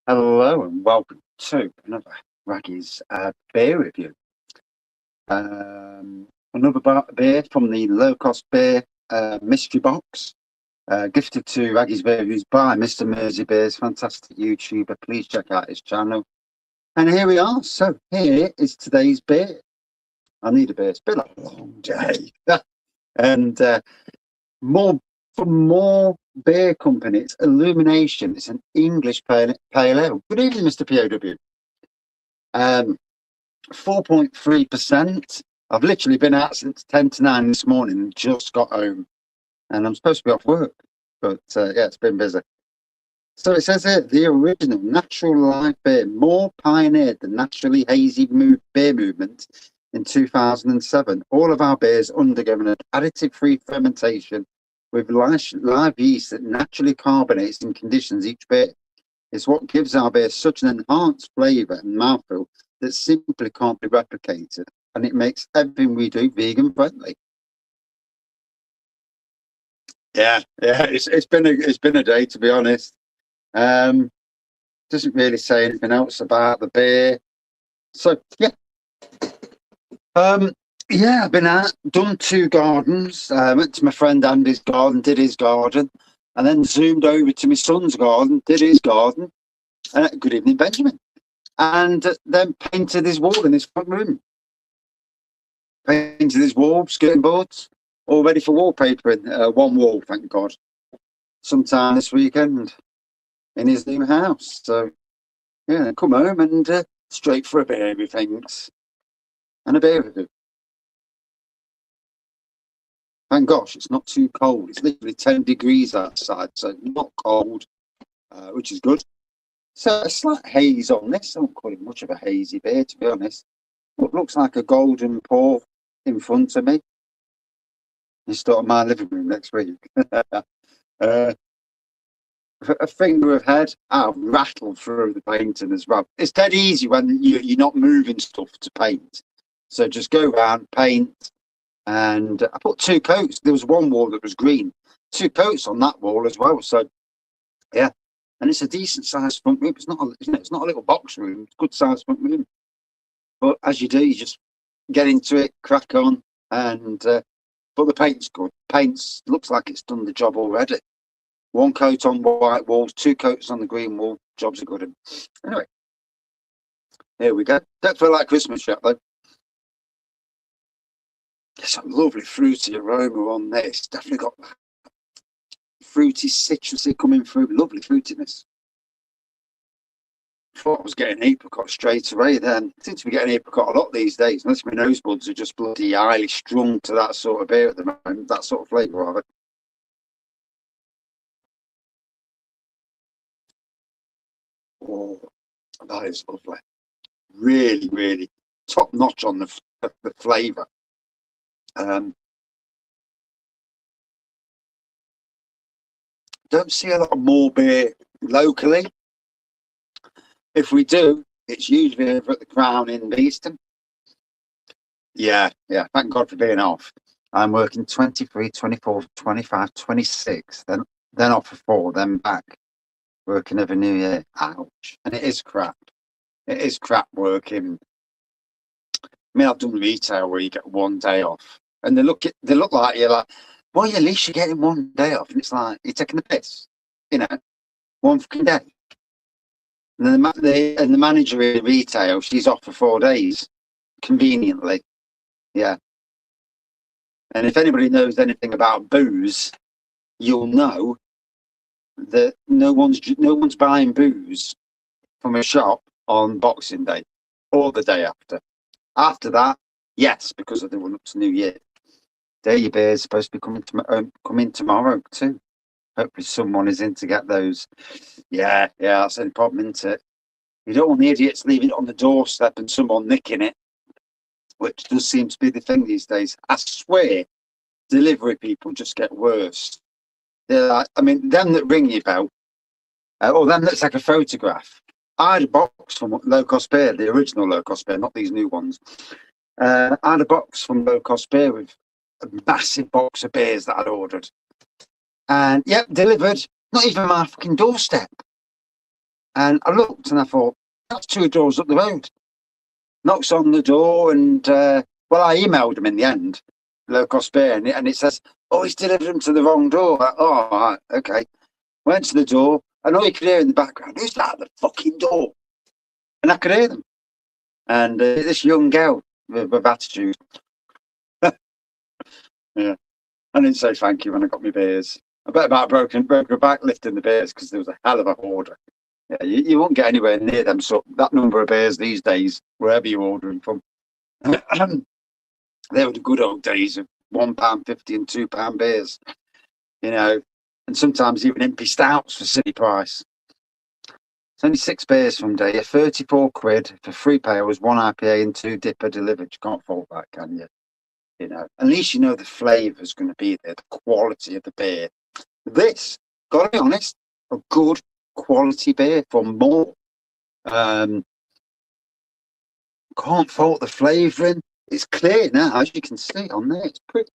Hello and welcome to another Raggy's beer review. Another beer from the LowCostbeer Mystery Box, gifted to Raggy's Beer Reviews by Mr. Mersey Beers, fantastic YouTuber. Please check out his channel. And here we are. So here is today's beer. I need a beer. It's been a long day. And Moor Beer Company. It's Illumination. It's an English pale ale. Good evening, Mr. POW. 4.3%. I've literally been out since 10 to 9 this morning and just got home. And I'm supposed to be off work. But yeah, it's been busy. So it says here, the original natural live beer. Moor pioneered the naturally hazy beer movement in 2007. All of our beers undergo an additive-free fermentation with live yeast that naturally carbonates and conditions each beer. It's what gives our beer such an enhanced flavour and mouthfeel that simply can't be replicated, and it makes everything we do vegan friendly. Yeah, it's been a day, to be honest. Doesn't really say anything else about the beer. So yeah. Yeah, I've been out, done 2 gardens. Went to my friend Andy's garden, did his garden, and then zoomed over to my son's garden, did his garden. Good evening, Benjamin. And then painted his wall in his front room. Painted his wall, skirting boards, all ready for wallpapering. One wall, thank God. Sometime this weekend in his new house. So yeah, come home and straight for a beer, methinks, and a beer review. Thank gosh, it's not too cold. It's literally 10 degrees outside, so not cold, which is good. So a slight haze on this. I don't call it much of a hazy beer, to be honest. What looks like a golden pour in front of me. It's sort of my living room next week. A finger of head, I'll rattle through the painting as well. It's dead easy when you're not moving stuff to paint. So just go around, paint. And I put 2 coats. There was one wall that was green. 2 coats on that wall as well. So, yeah. And it's a decent sized front room. It's not a little box room. It's a good sized front room. But as you do, you just get into it, crack on, and but the paint's good. Paint's looks like it's done the job already. 1 coat on white walls, 2 coats on the green wall. Jobs are good. Anyway, here we go. Don't feel like Christmas yet though. There's a lovely fruity aroma on this. Definitely got that fruity, citrusy coming through. Lovely fruitiness. Thought I was getting apricot straight away then. I seem to be getting apricot a lot these days, unless my nose buds are just bloody highly strung to that sort of beer at the moment, that sort of flavour of it. Oh, that is lovely. Really, really top notch on the flavour. Don't see a lot of Moor beer locally. If we do, it's usually over at the Crown in Beeston. Yeah, thank God for being off. I'm working 23, 24, 25, 26, then off for 4, then back. Working over New Year. Ouch. And it is crap. It is crap working. I mean, I've done retail where you get 1 day off. And they look like you're like, well, at least you're getting 1 day off. And it's like, you're taking the piss. You know, 1 fucking day. And then the manager in retail, she's off for 4 days, conveniently. Yeah. And if anybody knows anything about booze, you'll know that no one's buying booze from a shop on Boxing Day or the day after. After that, yes, because of the run up to New Year. Day beer is supposed to be coming tomorrow too. Hopefully someone is in to get those. Yeah, that's the problem, isn't it? You don't want the idiots leaving it on the doorstep and someone nicking it, which does seem to be the thing these days. I swear, delivery people just get worse. They're like, I mean, them that ring you bell, or them that take a photograph. I had a box from LowCostbeer, the original LowCostbeer, not these new ones. I had a box from LowCostbeer with a massive box of beers that I'd ordered. And, delivered, not even my fucking doorstep. And I looked and I thought, that's 2 doors up the road. Knocks on the door and, well, I emailed him in the end, LowCostbeer, and it says, oh, he's delivered them to the wrong door. Oh, right, okay. Went to the door, and all you could hear in the background, who's that at the fucking door? And I could hear them. And this young girl with attitude. Yeah. I didn't say thank you when I got my beers. I bet about broke her back lifting the beers because there was a hell of a hoarder. Yeah, you won't get anywhere near them. So that number of beers these days, wherever you're ordering from, they were the good old days of £1.50 and £2 beers, you know, and sometimes even empty stouts for silly price. It's only 6 beers from day, 34 quid for 3 pails, 1 IPA and 2 dipper delivered. You can't fault that, can you? You know, at least you know the flavour's going to be there, the quality of the beer. This, gotta be honest, a good quality beer from Moor. Can't fault the flavouring. It's clear now, as you can see on there. It's pretty.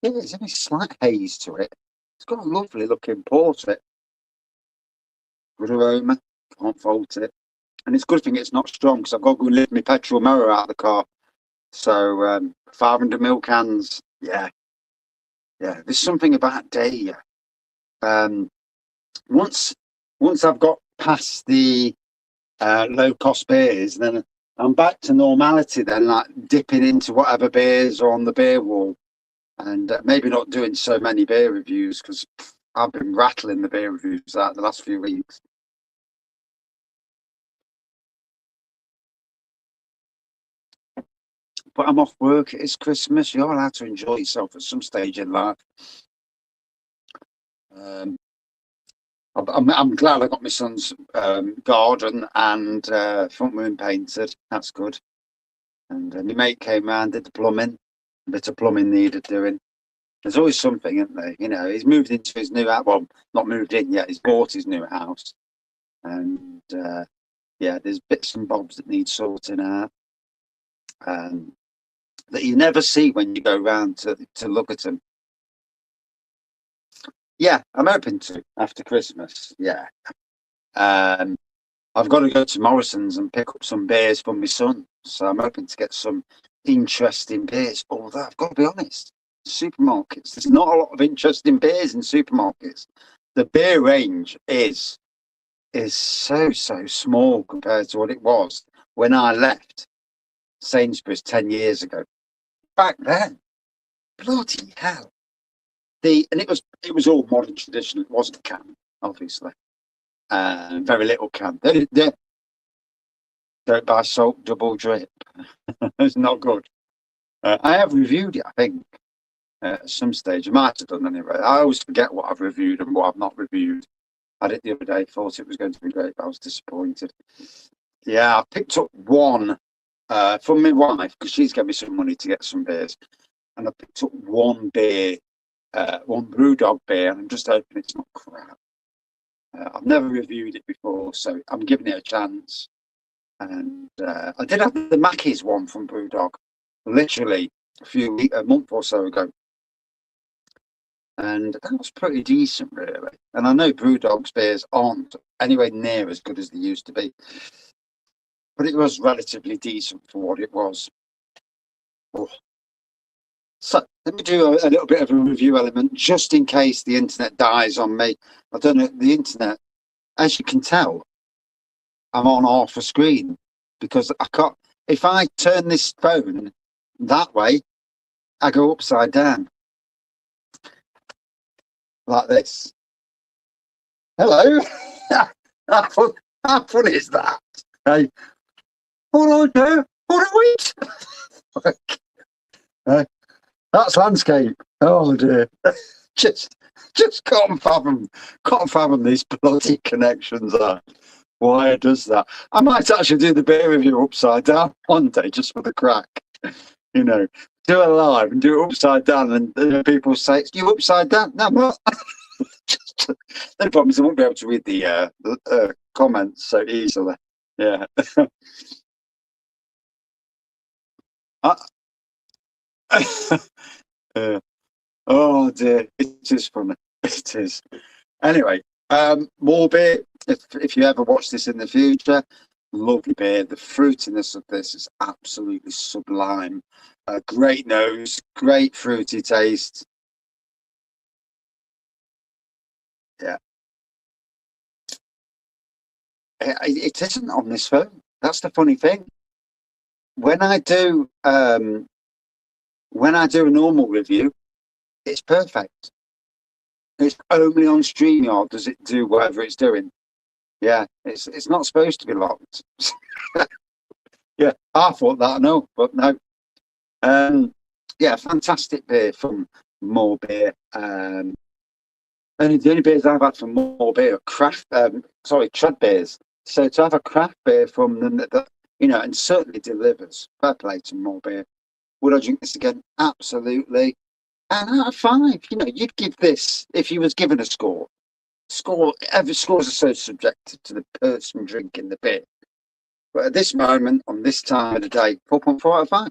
There's only slight haze to it. It's got a lovely looking pour to it. Good aroma. Can't fault it. And it's a good thing it's not strong because I've got to go lift my petrol mower out of the car. So 500ml cans. Yeah. There's something about day. Once I've got past the low cost beers, then I'm back to normality. Then, like dipping into whatever beers are on the beer wall, and maybe not doing so many beer reviews because I've been rattling the beer reviews out the last few weeks. But I'm off work. It's Christmas. You're allowed to enjoy yourself at some stage in life. I'm glad I got my son's garden and front room painted. That's good. And my mate came round, did the plumbing. A bit of plumbing needed doing. There's always something, isn't there? You know, he's moved into his new house. Well, not moved in yet. He's bought his new house. And yeah, there's bits and bobs that need sorting out. That you never see when you go round to look at them. Yeah, I'm hoping to after Christmas. Yeah. I've got to go to Morrison's and pick up some beers for my son. So I'm hoping to get some interesting beers. Although I've got to be honest, supermarkets, there's not a lot of interesting beers in supermarkets. The beer range is so small compared to what it was when I left Sainsbury's 10 years ago. Back then, bloody hell. And it was all modern traditional. It wasn't a can, obviously. Very little can. Don't buy salt double drip. It's not good. I have reviewed it, I think, at some stage. I might have done anyway. I always forget what I've reviewed and what I've not reviewed. I did the other day, thought it was going to be great, but I was disappointed. Yeah, I picked up one from my wife because she's given me some money to get some beers. And I picked up one beer, one Brewdog beer, and I'm just hoping it's not crap. I've never reviewed it before, so I'm giving it a chance. And I did have the Mackey's one from Brewdog, literally a month or so ago. And that was pretty decent, really. And I know Brewdog's beers aren't anywhere near as good as they used to be. But it was relatively decent for what it was. Oh. So let me do a little bit of a review element, just in case the internet dies on me. I don't know, the internet, as you can tell, I'm on half a screen because I can't. If I turn this phone that way, I go upside down like this. Hello. How funny is that? Hey, what do I do? What do I eat? That's landscape. Oh dear. just can't fathom these bloody connections. Why it does that? I might actually do the beer review upside down one day just for the crack. You know, do it live and do it upside down, and people say, "You upside down?" No, what? The problem is I won't be able to read the comments so easily. Yeah. Oh dear, it is funny. It is. Anyway, Moor Beer, if you ever watch this in the future, lovely beer. The fruitiness of this is absolutely sublime. Great nose, great fruity taste. Yeah, it isn't on this phone. That's the funny thing. When I do when I do a normal review, it's perfect. It's only on StreamYard does it do whatever it's doing. Yeah, it's not supposed to be locked. Yeah, I thought that, no, but no. Um, yeah, fantastic beer from Moor Beer. And the only beers I've had from Moor Beer are craft, trad beers. So to have a craft beer from them that and certainly delivers. Fair play to Moor Beer. Would I drink this again? Absolutely. And out of five, you'd give this if you was given a score. Every scores are so subjective to the person drinking the beer. But at this moment, on this time of the day, 4.4 out of 5.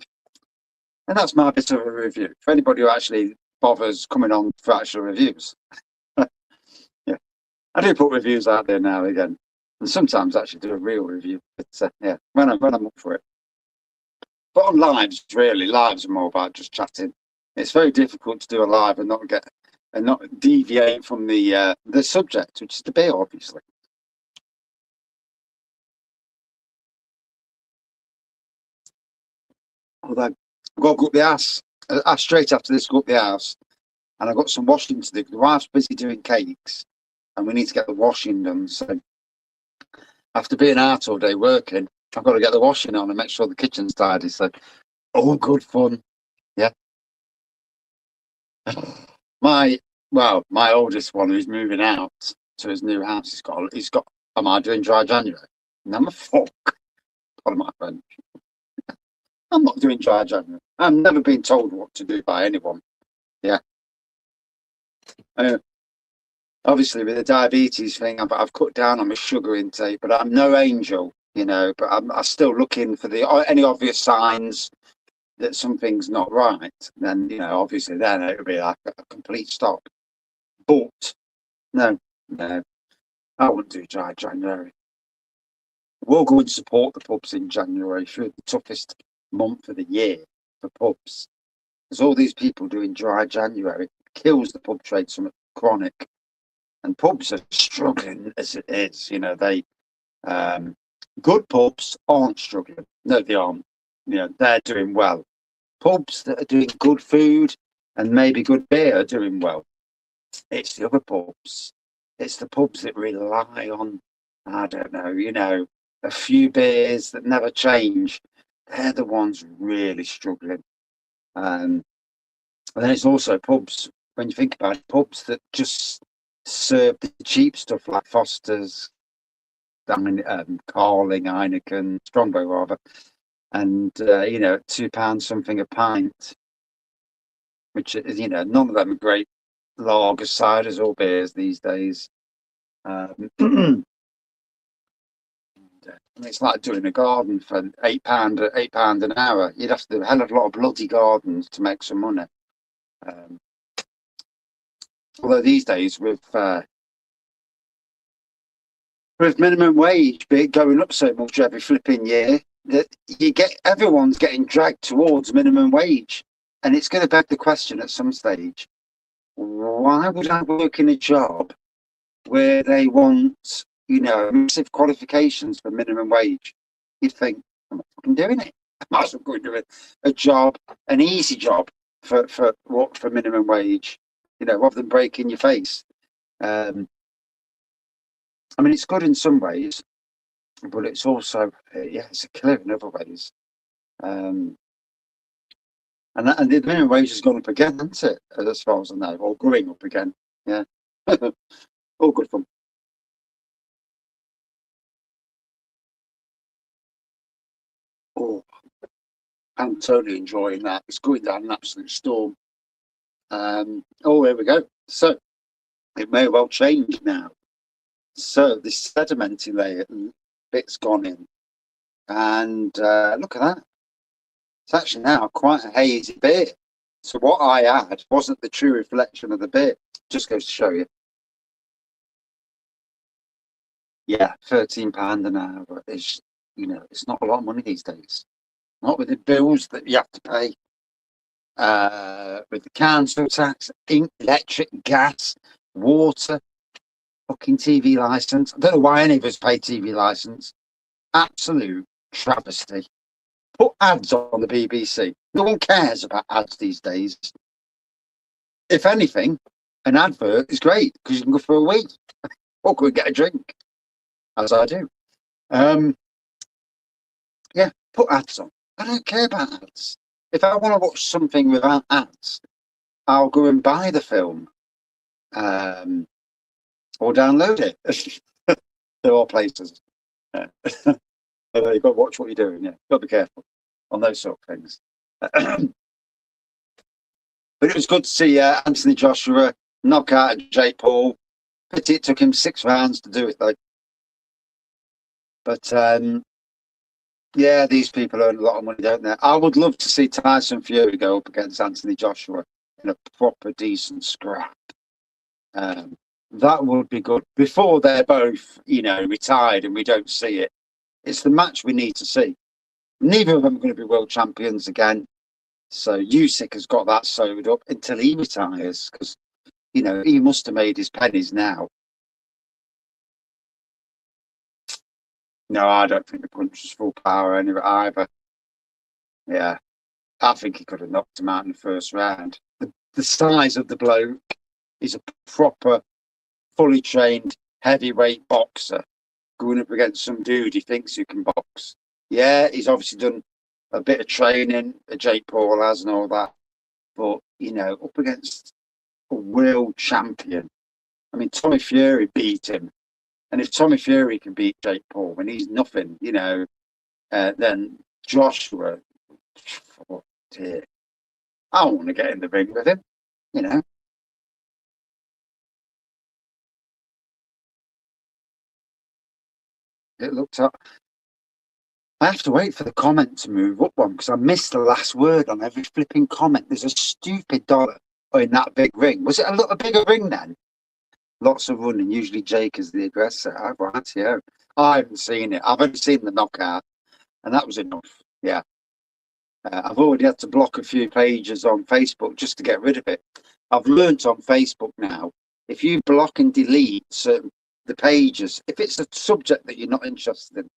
And that's my bit of a review. For anybody who actually bothers coming on for actual reviews. Yeah. I do put reviews out there now and again. And sometimes actually do a real review. But yeah, when I'm up for it. But on lives, really, lives are more about just chatting. It's very difficult to do a live and not deviate from the subject, which is the beer, obviously. Although I've got to go up the house. Straight after this, go up the house, and I've got some washing to do. The wife's busy doing cakes, and we need to get the washing done. So after being out all day working, I've got to get the washing on and make sure the kitchen's tidy. So all good fun. Yeah. My oldest one who's moving out to his new house, he's got. Am I doing dry January? Number fuck. One of my friends. I'm not doing dry January. I've never been told what to do by anyone. Yeah. Uh, Obviously, with the diabetes thing, I've cut down on my sugar intake, but I'm no angel, But I'm still looking for any obvious signs that something's not right. Then, obviously, then it would be like a complete stop. But no, no, I wouldn't do dry January. We'll go and support the pubs in January through the toughest month of the year for pubs. There's all these people doing dry January, kills the pub trade, some chronic, and pubs are struggling as it is. Good pubs aren't struggling. No, they aren't. They're doing well. Pubs that are doing good food and maybe good beer are doing well. It's the other pubs. It's the pubs that rely on, I don't know, a few beers that never change. They're the ones really struggling. And then it's also pubs, when you think about it, pubs that just serve the cheap stuff like Foster's, Carling, Heineken, Strongbow rather, and £2 something a pint, which is none of them are great lager ciders or beers these days. It's like doing a garden for £8 an hour. You'd have to do a hell of a lot of bloody gardens to make some money. Although these days with minimum wage going up so much every flipping year, that everyone's getting dragged towards minimum wage, and it's going to beg the question at some stage: why would I work in a job where they want massive qualifications for minimum wage? You'd think, I'm not fucking doing it. I might as well go and do a job, an easy job for minimum wage, rather than breaking your face. I mean, it's good in some ways, but it's also, it's a killer in other ways. And the minimum wage has gone up again, hasn't it? As far as I know, or going up again. Yeah, all good fun. Oh, I'm totally enjoying that. It's going down an absolute storm. Here we go. So it may well change now. So this sedimenty layer bit's gone in, and look at that. It's actually now quite a hazy beer. So what I had wasn't the true reflection of the beer. Just goes to show you. Yeah, £13 an hour is, it's not a lot of money these days. Not with the bills that you have to pay, with the council tax, electric, gas, water, fucking TV license. I don't know why any of us pay TV license. Absolute travesty. Put ads on the BBC. No one cares about ads these days. If anything, an advert is great because you can go for a week or go and get a drink, as I do. Yeah, put ads on. I don't care about ads. If I want to watch something without ads, I'll go and buy the film, or download it. There are places. Yeah. You've got to watch what you're doing. Yeah, got to be careful on those sort of things. But it was good to see Anthony Joshua knock out Jake Paul. Pity it took him 6 rounds to do it, though. But yeah, these people earn a lot of money, don't they? I would love to see Tyson Fury go up against Anthony Joshua in a proper, decent scrap. That would be good. Before they're both, retired and we don't see it. It's the match we need to see. Neither of them are going to be world champions again. So Usyk has got that sewed up until he retires, because, he must have made his pennies now. No, I don't think the punch was full power either. Yeah, I think he could have knocked him out in the first round. The size of the bloke is a proper, fully trained heavyweight boxer going up against some dude he thinks you can box. Yeah, he's obviously done a bit of training, Jake Paul has and all that. But, up against a world champion. I mean, Tommy Fury beat him. And if Tommy Fury can beat Jake Paul when he's nothing, then Joshua, oh dear, I want to get in the ring with him, It looked up. I have to wait for the comment to move up one because I missed the last word on every flipping comment. There's a stupid dollar in that big ring. Was it a little bigger ring then? Lots of running. Usually Jake is the aggressor. Oh, right, yeah. I haven't seen it. I've only seen the knockout, and that was enough. Yeah. I've already had to block a few pages on Facebook just to get rid of it. I've learnt on Facebook now, if you block and delete the pages, if it's a subject that you're not interested in,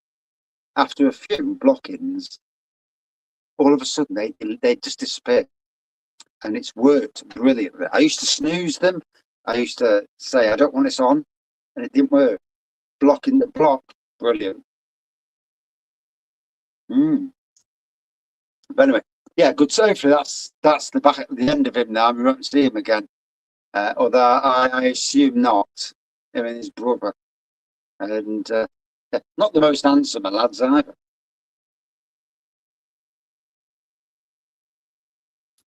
after a few blockings, all of a sudden they just disappear. And it's worked brilliantly. I used to snooze them. I used to say, I don't want this on, and it didn't work. Blocking the block, brilliant. But anyway, yeah, good safety. That's the end of him now. We won't see him again. Although I assume not. Him and his brother. And yeah, not the most handsome of lads either.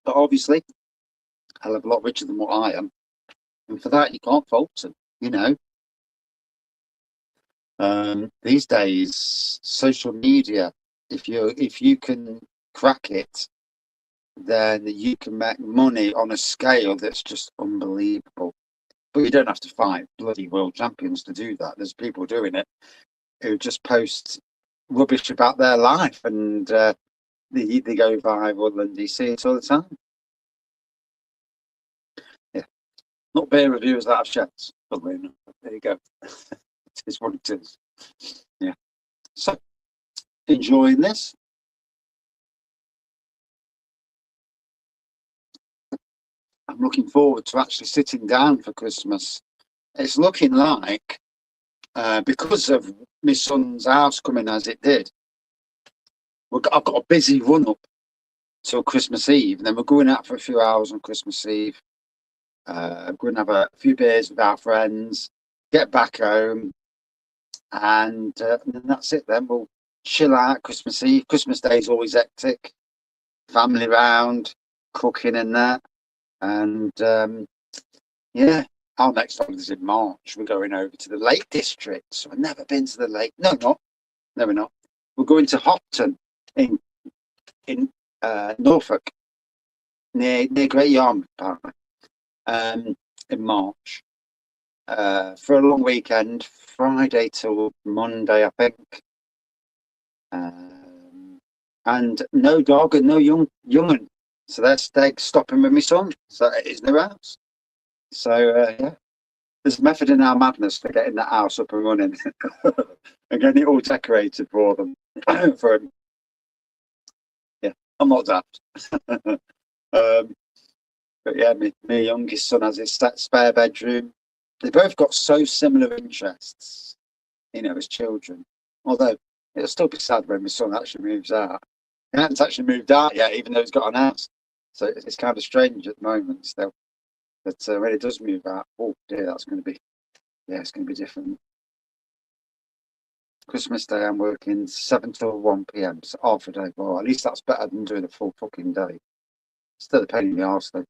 But obviously, hell of a lot richer than what I am. And for that, you can't fault them, These days, social media, if you can crack it, then you can make money on a scale that's just unbelievable. But you don't have to fight bloody world champions to do that. There's people doing it who just post rubbish about their life, and they go viral, and you see it all the time. Yeah, not beer reviewers that have sheds. There you go. It is what it is. Yeah. So, enjoying this. I'm looking forward to actually sitting down for Christmas. It's looking like, because of my son's house coming as it did, I've got a busy run up till Christmas Eve, and then we're going out for a few hours on Christmas Eve. Going to have a few beers with our friends, get back home, and then that's it. Then we'll chill out Christmas Eve. Christmas Day is always hectic. Family round, cooking and that. And yeah, our next holiday is in March. We're going over to the Lake District. So I've never been to the lake. No, we're not. We're going to Hopton in Norfolk, near Great Yarmouth, apparently, in March. for a long weekend, Friday till Monday, I think. And no dog and no young'un. So they're stopping with my son. So it is their house. So yeah, there's method in our madness for getting that house up and running and getting it all decorated for them. For him. Yeah, I'm not daft. But yeah, my youngest son has his spare bedroom. They both got so similar interests, as children. Although it'll still be sad when my son actually moves out. He hasn't actually moved out yet, even though he's got an house. So it's kind of strange at the moment still. But when he does move out, oh dear, it's going to be different. Christmas Day, I'm working 7 till 1 p.m. So half a day. Well, at least that's better than doing a full fucking day. Still a pain in the arse though.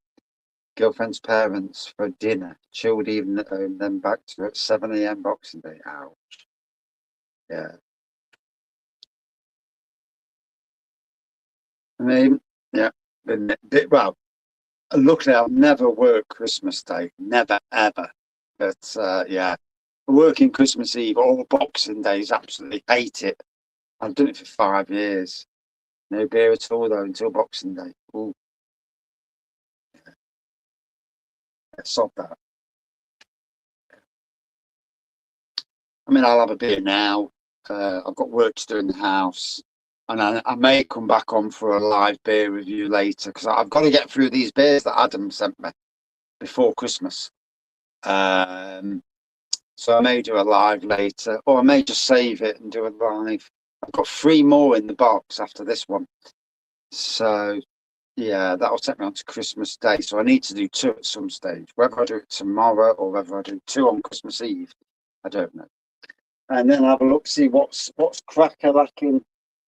Girlfriend's parents for dinner, chilled evening at home, then back to at 7 a.m. Boxing Day. Ouch. Yeah. I mean, yeah. Well, luckily I'll never work Christmas Day. Never, ever. But yeah, working Christmas Eve or Boxing Days, absolutely hate it. I've done it for 5 years. No beer at all though until Boxing Day. Ooh, sod that. I mean, I'll have a beer now. I've got work to do in the house, and I may come back on for a live beer review later because I've got to get through these beers that Adam sent me before Christmas. So I may do a live later, or I may just save it and do a live. I've got 3 more in the box after this one. So yeah, that'll take me on to Christmas Day. So I need to do 2 at some stage. Whether I do it tomorrow or whether I do 2 on Christmas Eve, I don't know. And then have a look, see what's cracker lacking.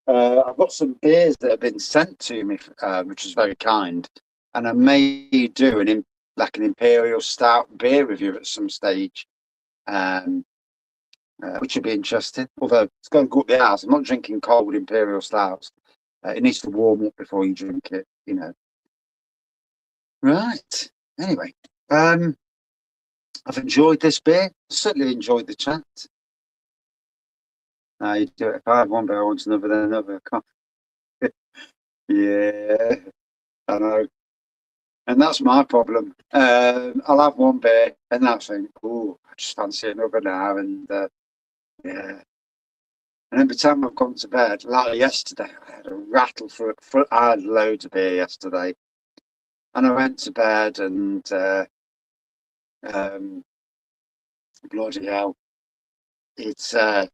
I've got some beers that have been sent to me, which is very kind. And I may do an imperial stout beer review at some stage. Which would be interesting. Although it's going to go up the house. I'm not drinking cold imperial stouts. It needs to warm up before you drink it, Right. Anyway, I've enjoyed this beer. Certainly enjoyed the chat. You do it. If I have one beer, I want another, then another. Yeah, I know. And that's my problem. I'll have one beer and then I think, oh, I just fancy another now. And yeah. And every time I've gone to bed, like yesterday, I had a rattle for I had loads of beer yesterday. And I went to bed and bloody hell. It's I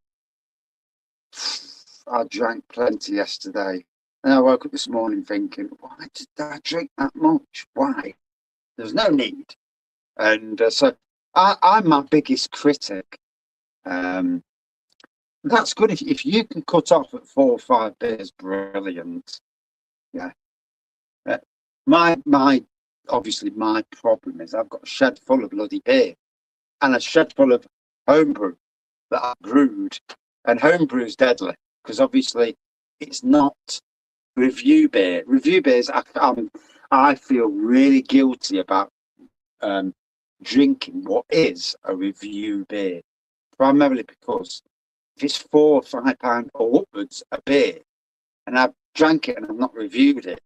drank plenty yesterday. And I woke up this morning thinking, why did I drink that much? Why? There's no need. And so I'm my biggest critic. That's good if you can cut off at 4 or 5 beers, brilliant. Yeah. My obviously my problem is I've got a shed full of bloody beer and a shed full of homebrew that I brewed. And homebrew is deadly because obviously it's not review beer. Review beers, I feel really guilty about drinking what is a review beer, primarily because if it's £4 or £5 or upwards a beer, and I've drank it and I've not reviewed it,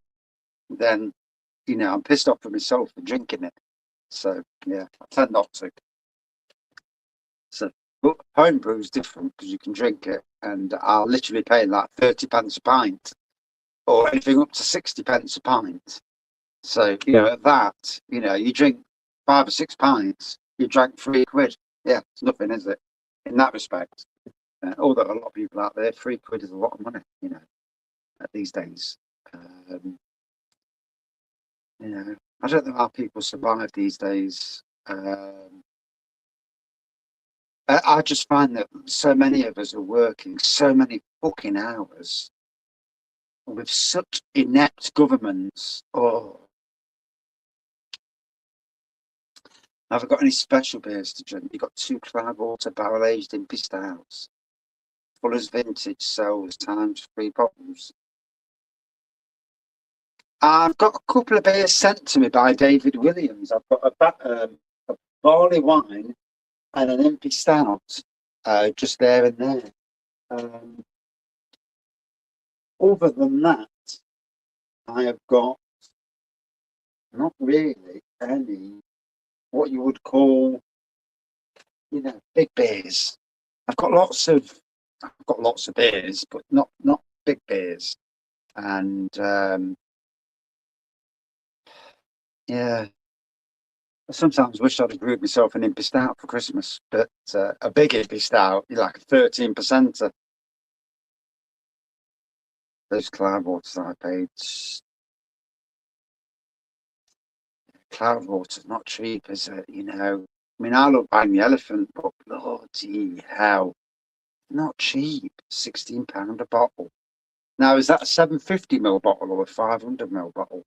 then I'm pissed off with myself for drinking it. So yeah, I tend not to. So, but homebrew is different because you can drink it, and I'll literally pay like 30p a pint, or anything up to 60p a pint. So at that, you drink 5 or 6 pints, you drank £3. Yeah, it's nothing, is it? In that respect. Although a lot of people out there, £3 is a lot of money, these days. I don't know how people survive these days. I just find that so many of us are working so many fucking hours with such inept governments. Oh, have I got any special beers to drink? You've got 2 Cloudwater barrel-aged in Stouts. Fuller's Vintage sells times 3 bottles. I've got a couple of beers sent to me by David Williams. I've got a barley wine and an empty stout, just there and there. Other than that, I have got not really any what you would call, big beers. I've got lots of beers, but not big beers. And yeah, I sometimes wish I'd have brewed myself an impy stout for Christmas, but a big impy stout, like a 13%. Those Cloudwaters I paid. Cloudwater's not cheap, is it? I mean, I love buying the elephant, but bloody hell, not cheap. £16 a bottle. Now, is that a 750ml bottle or a 500ml bottle?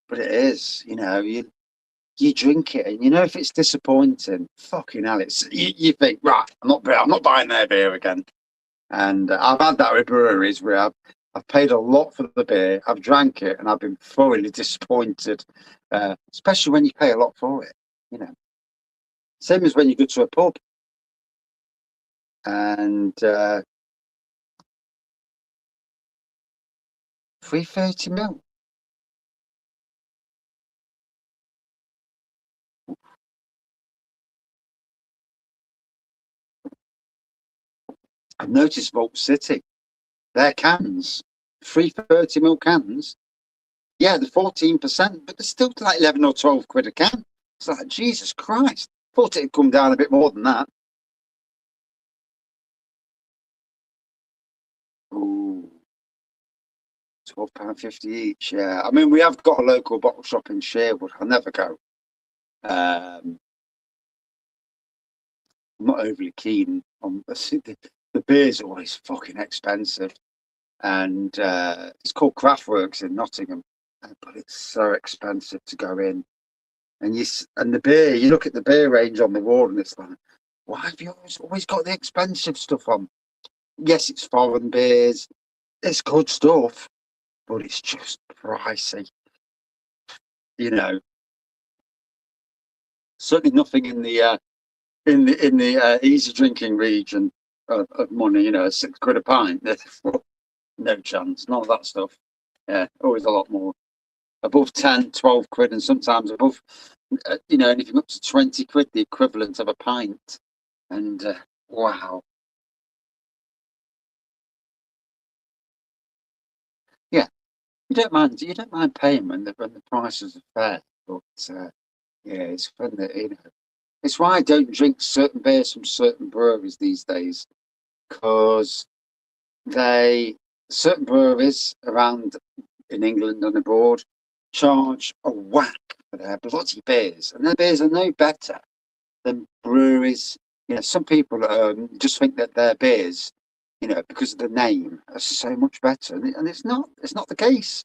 But it is, you drink it, and if it's disappointing, fucking hell, you think, right, I'm not buying their beer again. And I've had that with breweries where I've paid a lot for the beer, I've drank it, and I've been thoroughly disappointed. Especially when you pay a lot for it, Same as when you go to a pub and 330ml. I've noticed Vault City, their cans, 330ml cans. Yeah, the 14%, but they're still like 11 or 12 quid a can. It's like, Jesus Christ. Thought it'd come down a bit more than that. Ooh, £12.50 each. Yeah, I mean, we have got a local bottle shop in Sherwood. I'll never go. I'm not overly keen on the beer's always fucking expensive. And it's called Craftworks in Nottingham, but it's so expensive to go in. And the beer, you look at the beer range on the wall, and it's like, why have you always got the expensive stuff on? Yes, it's foreign beers, it's good stuff, but it's just pricey. Certainly nothing in the easy drinking region of money. £6 a pint. No chance. None of that stuff. Yeah, always a lot more. Above 10, 12 quid, and sometimes above, anything up to 20 quid, the equivalent of a pint. And wow. Yeah, you don't mind paying when the prices are fair, but yeah, it's fun that it's why I don't drink certain beers from certain breweries these days, because certain breweries around in England and abroad charge a whack for their bloody beers, and their beers are no better than breweries. Some people just think that their beers, because of the name, are so much better, and it's not. It's not the case.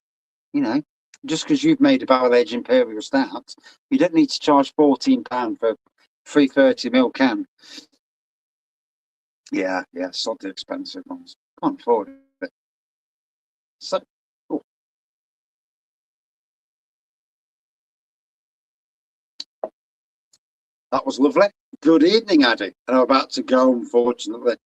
Just because you've made a barrel-aged imperial stout, you don't need to charge £14 for 330ml can. Yeah, sod the expensive ones. Can't afford it. So, oh, that was lovely. Good evening, Addy. And I'm about to go, unfortunately.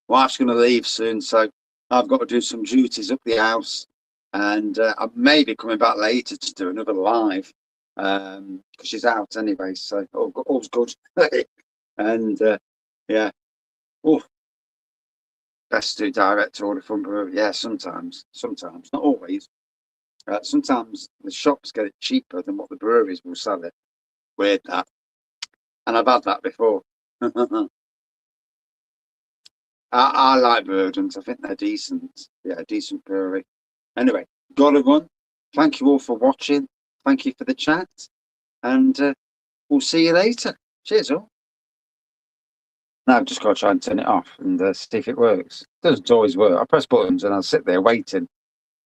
Wife's going to leave soon, so I've got to do some duties up the house. And I may be coming back later to do another live, because she's out anyway, so all's good. And yeah, oh, best to do direct order from brewery. Yeah, sometimes, not always. Sometimes the shops get it cheaper than what the breweries will sell it. Weird that, and I've had that before. I like Verdant. I think they're decent. Yeah, decent brewery. Anyway, gotta run. Thank you all for watching. Thank you for the chat, and we'll see you later. Cheers, all. Now I've just got to try and turn it off and see if it works. It doesn't always work. I press buttons and I'll sit there waiting.